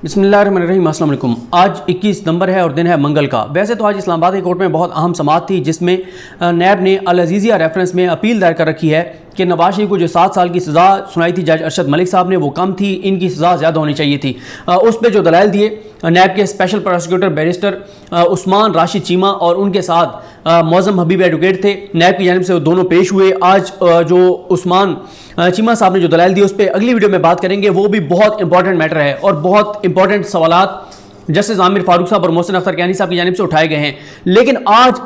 बिस्मिल्लाहिर्रहमानिर्रहीम। अस्सलाम वालेकुम। आज 21 नवंबर है और दिन है मंगल का। वैसे तो आज इस्लामाबाद हाई कोर्ट में बहुत अहम समाअत थी जिसमें नैब ने अल अज़ीज़िया रेफरेंस में अपील दायर कर रखी है कि नवाज शरीफ को जो 7 साल की सज़ा सुनाई थी जज अरशद मलिक साहब ने वो कम थी, इनकी सज़ा ज़्यादा होनी चाहिए थी। उस पर जो दलाइल दिए नैब के special prosecutor barrister Usman Rashid Cheema और उनके साथ मौज़म हबीब एडवोकेट थे, नैब की जानिब से वो दोनों पेश हुए। आज जो उस्मान चीमा साहब ने जो दलाइल दी उस पर अगली वीडियो में बात करेंगे, वो भी बहुत इंपॉर्टेंट मैटर है और बहुत इंपॉर्टेंट सवालात जस्टिस आमिर फारूक साहब और मोहसिन अख्तर कैनी साहब की जानिब से उठाए गए हैं। लेकिन आज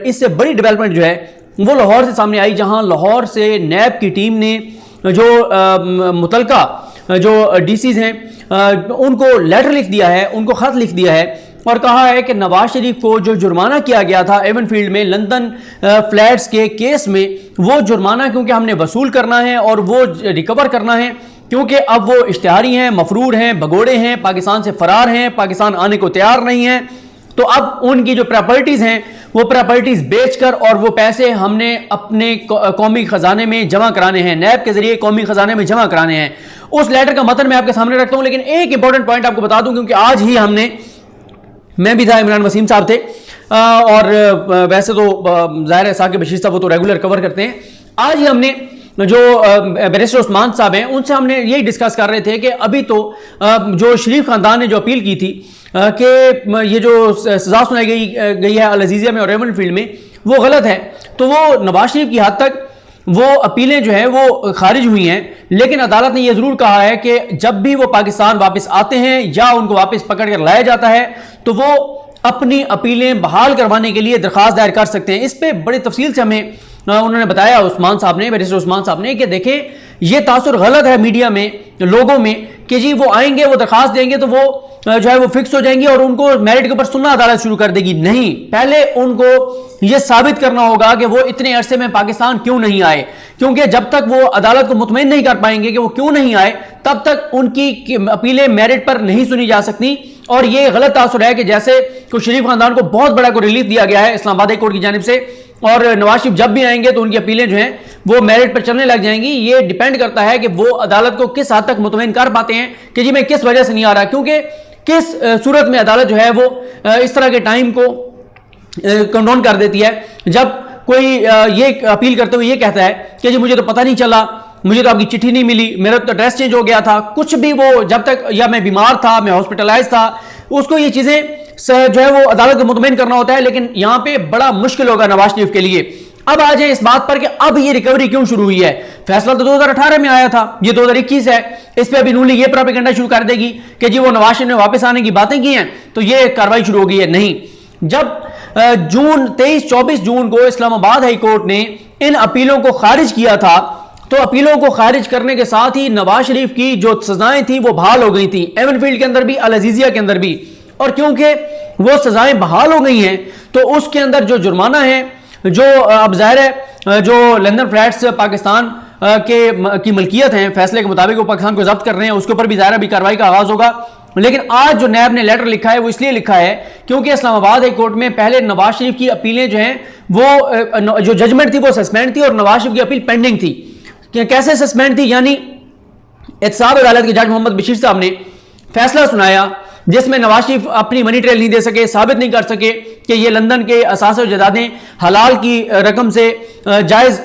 इससे बड़ी डेवलपमेंट जो है वो लाहौर से सामने आई, जहां लाहौर से नैब की टीम ने जो मुतलका जो डीसीज हैं उनको लेटर लिख दिया है, उनको खत लिख दिया है और कहा है कि नवाज शरीफ को जो जुर्माना किया गया था एवनफील्ड में लंदन फ्लैट्स के केस में, वो जुर्माना क्योंकि हमने वसूल करना है और वो रिकवर करना है, क्योंकि अब वो इश्तिहारी हैं, मफरूर हैं, भगोड़े हैं, पाकिस्तान से फरार हैं, पाकिस्तान आने को तैयार नहीं हैं। तो अब उनकी जो प्रॉपर्टीज़ हैं वो प्रॉपर्टीज़ बेचकर और वो पैसे हमने अपने कौमी ख़जाने में जमा कराने हैं, नैब के ज़रिए कौमी ख़जाने में जमा कराने हैं। उस लेटर का मतन मैं आपके सामने रखता हूँ, लेकिन एक इंपॉर्टेंट पॉइंट आपको बता दूँ, क्योंकि आज ही मैं भी था, इमरान वसीम साहब थे और वैसे तो ज़ाहिर है साकिब बशीर साहब वो तो रेगुलर कवर करते हैं। आज ही हमने जो बैरिस्टर उस्मान साहब हैं उनसे हमने यही डिस्कस कर रहे थे कि अभी तो जो शरीफ खानदान ने जो अपील की थी कि ये जो सज़ा सुनाई गई है अल अज़ीज़िया में और रेवनफील्ड में वो गलत है, तो वो नवाज शरीफ की हद तक वो अपीलें जो हैं वो खारिज हुई हैं। लेकिन अदालत ने यह ज़रूर कहा है कि जब भी वो पाकिस्तान वापस आते हैं या उनको वापस पकड़ कर लाया जाता है तो वो अपनी अपीलें बहाल करवाने के लिए दरख्वास्त दायर कर सकते हैं। इस पर बड़ी तफसील से हमें उन्होंने बताया उस्मान साहब ने, बैरिस्टर उस्मान साहब ने, कि देखें ये तासुर गलत है मीडिया में, लोगों में, कि जी वो आएंगे, वो दरख्वास्त देंगे तो वो जो है वो फिक्स हो जाएंगी और उनको मेरिट के ऊपर सुनना अदालत शुरू कर देगी। नहीं, पहले उनको ये साबित करना होगा कि वो इतने अरसे में पाकिस्तान क्यों नहीं आए, क्योंकि जब तक वो अदालत को मुतमईन नहीं कर पाएंगे कि वो क्यों नहीं आए तब तक उनकी अपीलें मेरिट पर नहीं सुनी जा सकती। और ये गलत तासुर है कि जैसे को शरीफ खानदान को बहुत बड़ा को रिलीफ दिया गया है इस्लामाबाद हाई कोर्ट की जानिब से और नवाज शरीफ जब भी आएंगे तो उनकी अपीलें जो हैं वो मेरिट पर चलने लग जाएंगी। ये डिपेंड करता है कि वो अदालत को किस हद तक मुतमईन कर पाते हैं कि जी मैं किस वजह से नहीं आ रहा, क्योंकि किस सूरत में अदालत जो है वो इस तरह के टाइम को कंडोन कर देती है। जब कोई ये अपील करते हुए ये कहता है कि जी मुझे तो पता नहीं चला, मुझे तो आपकी चिट्ठी नहीं मिली, मेरा तो एड्रेस चेंज हो गया था, कुछ भी वो जब तक, या मैं बीमार था, मैं हॉस्पिटलाइज था, उसको ये चीज़ें जो है वो अदालत को मुतमईन करना होता है। लेकिन यहाँ पे बड़ा मुश्किल होगा नवाज शरीफ के लिए। अब आ जाए इस बात पर कि अब ये रिकवरी क्यों शुरू हुई है। फैसला तो 2018 में आया था, ये 2021 है। इस पे अभी नून लीग ये प्रोपेगेंडा शुरू कर देगी कि जी वो नवाज शरीफ ने वापस आने की बातें की हैं तो ये कार्रवाई शुरू हो गई है। नहीं, जब जून 23-24 जून को इस्लामाबाद हाई कोर्ट ने इन अपीलों को खारिज किया था तो अपीलों को खारिज करने के साथ ही नवाज शरीफ की जो सजाएं थी वो बहाल हो गई थी, एवनफील्ड के अंदर भी, अल अज़ीज़िया के अंदर भी। और क्योंकि वो सजाएं बहाल हो गई हैं तो उसके अंदर जो जुर्माना है, जो अब जाहिर है जो लंदन फ्लैट्स पाकिस्तान की मलकियत हैं, फैसले के मुताबिक वो पाकिस्तान को जब्त कर रहे हैं, उसके ऊपर भी जाहिर है कार्रवाई का आगाज होगा। लेकिन आज जो नैब ने लेटर लिखा है वो इसलिए लिखा है क्योंकि इस्लामाबाद हाई कोर्ट में पहले नवाज शरीफ की अपीलें जो हैं वो जो जजमेंट थी वो सस्पेंड थी और नवाज शरीफ की अपील पेंडिंग थी। कैसे सस्पेंड थी, यानी एहतसाब अदालत के जज मोहम्मद बशीर साहब ने फैसला सुनाया जिसमें नवाज शरीफ अपनी मनी ट्रेल नहीं दे सके, साबित नहीं कर सके कि ये लंदन के असासे और जदादें हलाल की रकम से जायज़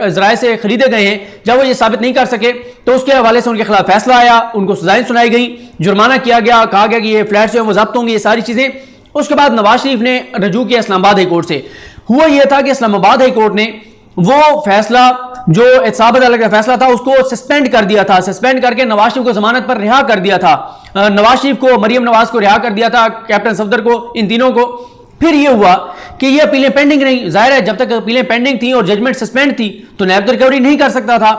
ज़राए से खरीदे गए हैं। जब वो ये साबित नहीं कर सके तो उसके हवाले से उनके खिलाफ फैसला आया, उनको सजाएं सुनाई गई, जुर्माना किया गया, कहा गया कि ये फ्लैट्स जो है वो जब्त होंगे, ये सारी चीज़ें। उसके बाद नवाज शरीफ ने रजू किया इस्लामाबाद हाई कोर्ट से। हुआ यह था कि इस्लामाबाद हाई कोर्ट ने वो फैसला जो एहतसाब अदालत का फैसला था उसको सस्पेंड कर दिया था, सस्पेंड करके नवाज शरीफ को जमानत पर रिहा कर दिया था। नवाज शरीफ को, मरियम नवाज को रिहा कर दिया था, कैप्टन सफदर को, इन तीनों को। फिर ये हुआ कि ये अपीलें पेंडिंग रही, जाहिर है जब तक अपीलें पेंडिंग थी और जजमेंट सस्पेंड थी तो नैब तो रिकवरी नहीं कर सकता था।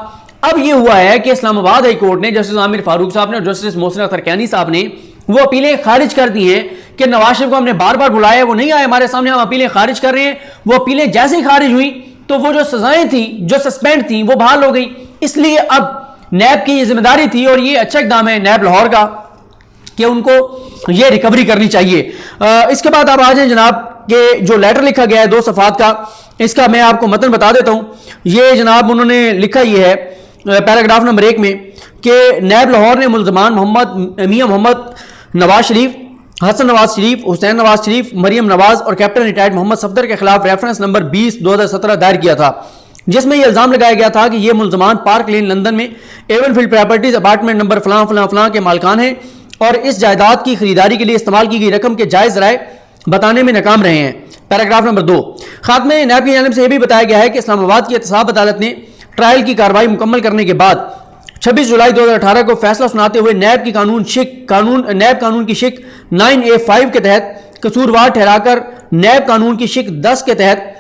अब ये हुआ है कि इस्लामाबाद हाई कोर्ट ने, जस्टिस आमिर फारूक साहब ने और जस्टिस मोहसिन अख्तर कैनी साहब ने वो अपीलें खारिज कर दी हैं कि नवाज शरीफ को हमने बार बार बुलाया, वो नहीं आए हमारे सामने, हम अपीलें खारिज कर रहे हैं। वो अपीलें जैसे ही खारिज हुई तो वो जो सजाएं थी, जो सस्पेंड थी, वो बहाल हो गई। इसलिए अब नैब की ये जिम्मेदारी थी और ये अच्छा इकदाम है नैब लाहौर का कि उनको ये रिकवरी करनी चाहिए। इसके बाद आप आ जाए जनाब के जो लेटर लिखा गया है 2 सफ़ात का, इसका मैं आपको मतन बता देता हूँ। ये जनाब उन्होंने लिखा ये है पैराग्राफ नंबर 1 में कि नैब लाहौर ने मुल्ज़मान मियां मोहम्मद नवाज शरीफ, हसन नवाज शरीफ, हुसैन नवाज शरीफ, मरियम नवाज और कैप्टन रिटायर्ड मोहम्मद सफदर के खिलाफ रेफरेंस नंबर 20/2017 दायर किया था, जिसमें यह इल्जाम लगाया गया था कि ये मुल्जमान पार्क लेन लंदन में एवनफील्ड प्रॉपर्टीज अपार्टमेंट नंबर फलां फलां फलां के मालकान हैं और इस जायदाद की खरीदारी के लिए इस्तेमाल की गई रकम के जायज राय बताने में नाकाम रहे हैं। पैराग्राफ नंबर 2, खात्मे नैब की जानिब से यह भी बताया गया है कि इस्लामाबाद की एहतसाब अदालत ने ट्रायल की कार्रवाई मुकम्मल करने के बाद 26 जुलाई 2018 को फैसला सुनाते हुए नैब की कानून की शिक 9A5 के तहत कसूरवार ठहराकर नैब कानून की शिक 10 के तहत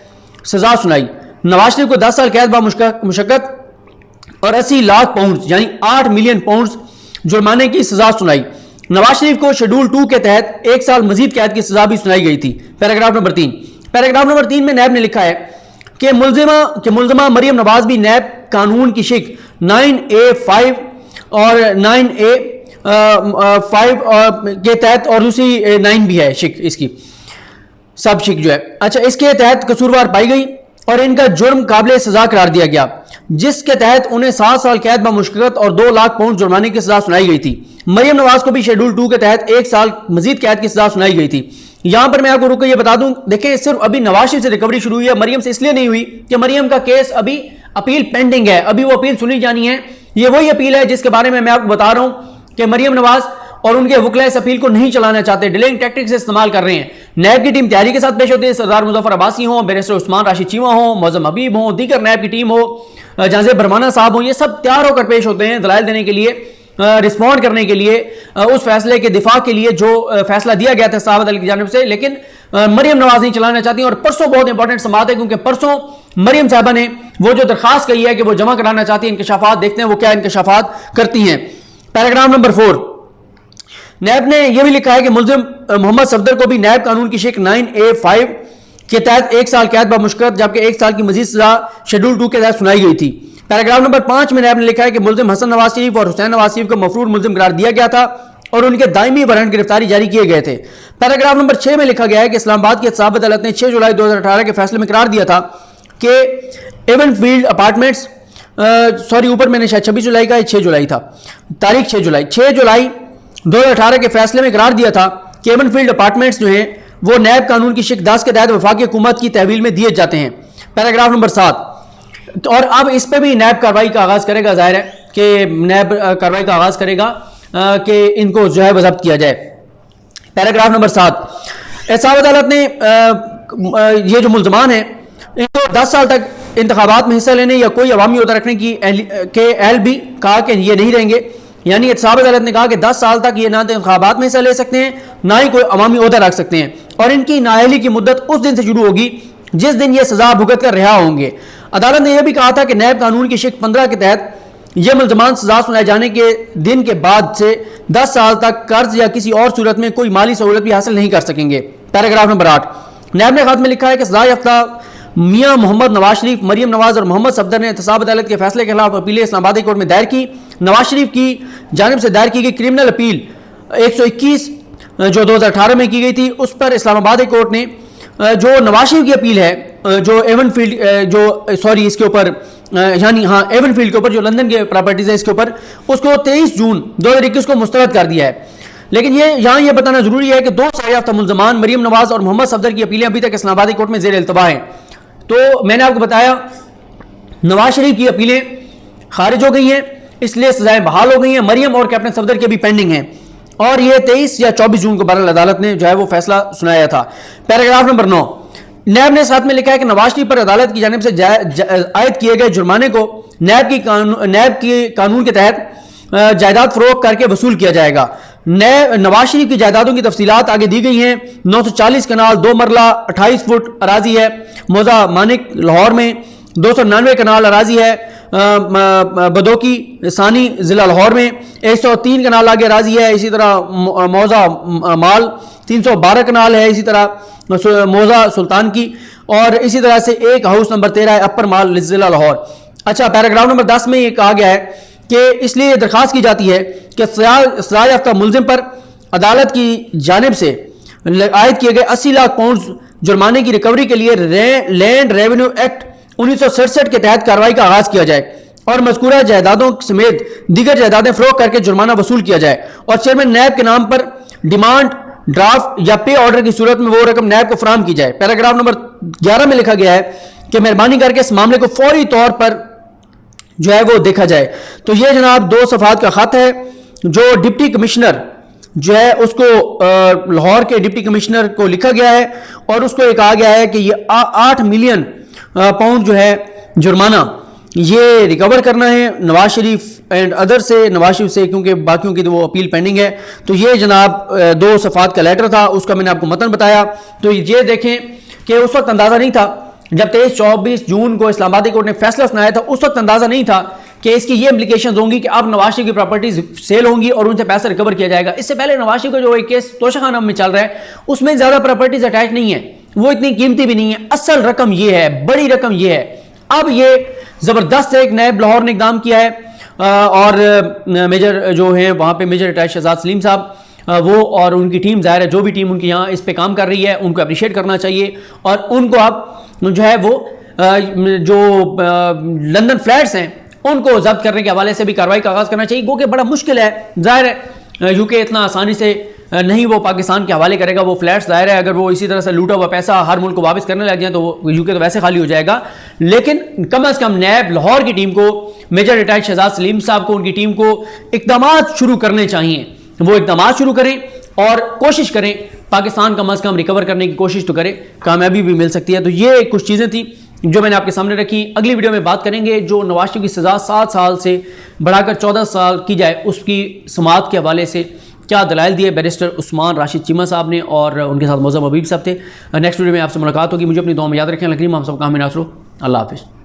सजा सुनाई। नवाज शरीफ को 10 साल कैद बा मुशक्कत और 80 लाख पाउंड यानी 8 मिलियन पाउंड जुर्माने की सजा सुनाई। नवाज शरीफ को शेड्यूल 2 के तहत 1 साल मजीद कैद की सजा भी सुनाई गई थी। पैराग्राफ नंबर 3 में नैब ने लिखा है कि मुलजमा मरियम नवाज भी नैब कानून की शिक 9A5 और 9A5 के तहत और दूसरी 9 भी है शिक, इसकी सब शिक जो है, अच्छा, इसके तहत कसूरवार पाई गई और इनका जुर्म काबिल सजा करार दिया गया, जिसके तहत उन्हें 7 साल कैद बमुशक्कत और 2 लाख पाउंड जुर्माने की सजा सुनाई गई थी। मरियम नवाज को भी शेड्यूल 2 के तहत 1 साल मजीद कैद की सजा सुनाई गई थी। यहां पर मैं आपको रुक ये बता दूं, देखें सिर्फ अभी नवाज शरीफ से रिकवरी शुरू हुई है, मरियम से इसलिए नहीं हुई कि मरियम का केस अभी अपील पेंडिंग है, अभी वो अपील सुनी जानी है। ये वही अपील है जिसके बारे में मैं आपको बता रहा हूं कि मरियम नवाज और उनके वकील इस अपील को नहीं चलाना चाहते, डिलेइंग टैक्टिक्स इस्तेमाल कर रहे हैं। नैब की टीम तैयारी के साथ पेश होती है, सरदार मुजफ्फर अब्बासी हो, बैरिस्टर उस्मान राशिद चीमा हो, मौजम हबीब हो, दीगर नैब की टीम हो, जाज़ेब बरमाना साहब हो, ये सब तैयार होकर पेश होते हैं दलाइल देने के लिए, रिस्पॉन्ड करने के लिए, उस फैसले के दिफा के लिए जो फैसला दिया गया था साहब अदालत की जानिब से। लेकिन मरियम नवाज नहीं चलाना चाहती और परसों बहुत इंपॉर्टेंट समात है, क्योंकि परसों मरियम साहबा ने वो जो दरखास्त कही है कि वो जमा कराना चाहती है इंकशाफात, देखते हैं वो क्या इंकशाफात करती हैं। पैराग्राफ नंबर 4, नैब ने यह भी लिखा है कि मुलजिम मोहम्मद सफदर को भी नैब कानून की शिक 9A5 के तहत 1 साल कैद बमुशक्कत जबकि 1 साल की मजीद सजा शेड्यूल 2 के तहत सुनाई गई थी। पैराग्राफ नंबर 5 में नैब ने लिखा है कि मुलजिम हसन नवाज शरीफ और हुसैन नवाज शरीफ को मफरूर मुलजिम करार दिया गया था और उनके दायमी वारंट गिरफ्तारी जारी किए गए थे। पैराग्राफ नंबर 6 में लिखा गया है कि इस्लामाबाद की एहतसाब अदालत ने 6 जुलाई 2018 के फैसले में करार दिया था कि एवनफील्ड अपार्टमेंट्स, सॉरी ऊपर मैंने शायद 26 जुलाई का 6 जुलाई था, तारीख 6 जुलाई 2018 के फैसले में करार दिया था कि एवनफील्ड अपार्टमेंट्स जो हैं वो नैब कानून की शिक 10 के तहत वफाकी हुकूमत की तहवील में दिए जाते हैं। पैराग्राफ नंबर 7, और अब इस पर भी नैब कार्रवाई का आगाज करेगा, जाहिर है कि नैब कार्रवाई का आगाज करेगा कि इनको जो है वो जब्त किया जाए। पैराग्राफ नंबर 7, एहतसाब अदालत ने ये जो मुल्जमान हैं इनको 10 साल तक इंतखाबात में हिस्सा लेने या कोई अवामी ओहदा रखने की एहल भी कहा कि ये नहीं रहेंगे, यानी एहतसाब अदालत ने कहा कि 10 साल तक ये ना तो इंतखाबात में हिस्सा ले सकते हैं ना ही कोई अवामी ओहदा रख सकते हैं और इनकी नाअहली की मुद्दत उस दिन से शुरू होगी जिस दिन ये सजा भुगत कर रिहा होंगे। अदालत ने यह भी कहा था कि नैब कानून की शिक 15 के तहत यह मुल्जमान सजा सुनाए जाने के दिन के बाद से 10 साल तक कर्ज या किसी और सूरत में कोई माली सहूलत भी हासिल नहीं कर सकेंगे। पैराग्राफ नंबर 8, नैब ने खात में लिखा है कि सजा याफ्ता मियां मोहम्मद नवाज शरीफ, मरियम नवाज और मोहम्मद सफदर ने एहतसाब अदालत के फैसले के खिलाफ अपील इस्लामाबाद कोर्ट में दायर की। नवाज शरीफ की जानिब से दायर की गई क्रिमिनल अपील 121 जो 2018 में की गई थी, उस पर इस्लामाबाद कोर्ट ने जो नवाज शरीफ की अपील है जो एवनफील्ड जो सॉरी इसके ऊपर यानी हाँ एवनफील्ड के ऊपर जो लंदन के प्रॉपर्टीज है इसके ऊपर, उसको 23 जून 2021 को मुस्तरद कर दिया है। लेकिन यहाँ ये बताना जरूरी है कि 2 सजा मुल्जमान मरियम नवाज और मोहम्मद सफदर की अपीलें अभी तक इस्लामाबाद कोर्ट में जेर इल्तवा हैं। तो मैंने आपको बताया नवाज शरीफ की अपीलें खारिज हो गई हैं, इसलिए सजाएं बहाल हो गई हैं। मरियम और कैप्टन सफदर की भी पेंडिंग हैं और ये 23 या 24 जून को बहरहाल अदालत ने जो है वो फैसला सुनाया था। पैराग्राफ नंबर 9, नैब ने साथ में लिखा है कि नवाज शरीफ पर अदालत की जानिब से आयद किए गए जुर्माने को नैब की कानून के तहत जायदाद फरोख्त करके वसूल किया जाएगा। नवाज शरीफ की जायदादों की तफसीलात आगे दी गई हैं। 940 कनाल 2 मरला 28 फुट अराजी है मौजा मानिक लाहौर में, 299 कनाल अराजी है बदोकी सानी जिला लाहौर में, 103 कनाल आगे अराजी है, इसी तरह मौजा माल 312 कनाल है, इसी तरह मौजा सुल्तान की, और इसी तरह से एक हाउस नंबर 13 है अपर माल जिला लाहौर। अच्छा, पैराग्राफ नंबर 10 में ये कहा गया है कि इसलिए दरखास्त की जाती है कि सजा याफ्ता मुलजिम पर अदालत की जानिब से आयद किए गए 80 लाख पाउंड जुर्माने की रिकवरी के लिए लैंड रेवेन्यू एक्ट 1967 के तहत कार्रवाई का आगाज किया जाए और मज़कूरा जायदादों समेत दीगर जायदादें फरोख्त करके जुर्माना वसूल किया जाए और चेयरमैन नैब के नाम पर डिमांड, ड्राफ्ट या पे ऑर्डर की सूरत में वो रकम नैब को फराहम की जाए। पैराग्राफ नंबर 11 में लिखा गया है कि मेहरबानी करके इस मामले को फौरी तौर पर जो है वो देखा जाए। तो ये जनाब 2 सफ़ात का खत है जो डिप्टी कमिश्नर जो है उसको लाहौर के डिप्टी कमिश्नर को लिखा गया है और उसको ये कहा गया है कि ये 8 मिलियन पाउंड जो है जुर्माना ये रिकवर करना है नवाज शरीफ एंड अदर से, नवाज शरीफ से, क्योंकि बाकियों की तो वो अपील पेंडिंग है। तो ये जनाब 2 सफ़ात का लेटर था, उसका मैंने आपको मतन बताया। तो ये देखें कि उस वक्त अंदाज़ा नहीं था जब 23-24 जून को इस्लामाबादी कोर्ट ने फैसला सुनाया था, उस वक्त अंदाज़ा नहीं था कि इसकी ये इम्प्लीकेशन होंगी कि अब नवाज शरीफ की प्रॉपर्टीज सेल होंगी और उनसे पैसा रिकवर किया जाएगा। इससे पहले नवाज शरीफ का जो एक केस तोशाखाना में चल रहा है उसमें ज़्यादा प्रॉपर्टीज अटैच नहीं है, वो इतनी कीमती भी नहीं है। असल रकम ये है, बड़ी रकम ये है। अब ये ज़बरदस्त एक नैब लाहौर ने इकदाम किया है और मेजर जो है वहाँ पे मेजर रिटायर्ड शहजाद सलीम साहब वो और उनकी टीम, ज़ाहिर है जो भी टीम उनकी यहाँ इस पे काम कर रही है उनको अप्रिशिएट करना चाहिए। और उनको अब जो है वो जो लंदन फ्लैट्स हैं उनको जब्त करने के हवाले से भी कार्रवाई का आगाज़ करना चाहिए, क्योंकि बड़ा मुश्किल है। ज़ाहिर है यूके इतना आसानी से नहीं वो पाकिस्तान के हवाले करेगा वो फ्लैट्स। ज़ाहिर है अगर वो इसी तरह से लूटा हुआ पैसा हर मुल्क को वापस करने लग जाए तो यूके तो वैसे खाली हो जाएगा। लेकिन कम अज़ कम नैब लाहौर की टीम को, मेजर रिटायर्ड शहजाद सलीम साहब को, उनकी टीम को इक़दामात शुरू करने चाहिए। वो इक़दामात शुरू करें और कोशिश करें पाकिस्तान कम अज़ कम रिकवर करने की कोशिश तो करें, कामयाबी भी मिल सकती है। तो ये कुछ चीज़ें थी जो मैंने आपके सामने रखी। अगली वीडियो में बात करेंगे जो नवाज शरीफ की सज़ा 7 साल से बढ़ाकर 14 साल की जाए उसकी समाअत के हवाले से क्या दलाइल दिए बैरिस्टर उस्मान राशिद चीमा साहब ने और उनके साथ मौज़म हबीब साहब थे। नेक्स्ट वीडियो में आपसे मुलाकात होगी। मुझे अपनी दुआ में याद रखें। लकरीम हम सब काम में नासरो। अल्लाह हाफिज़।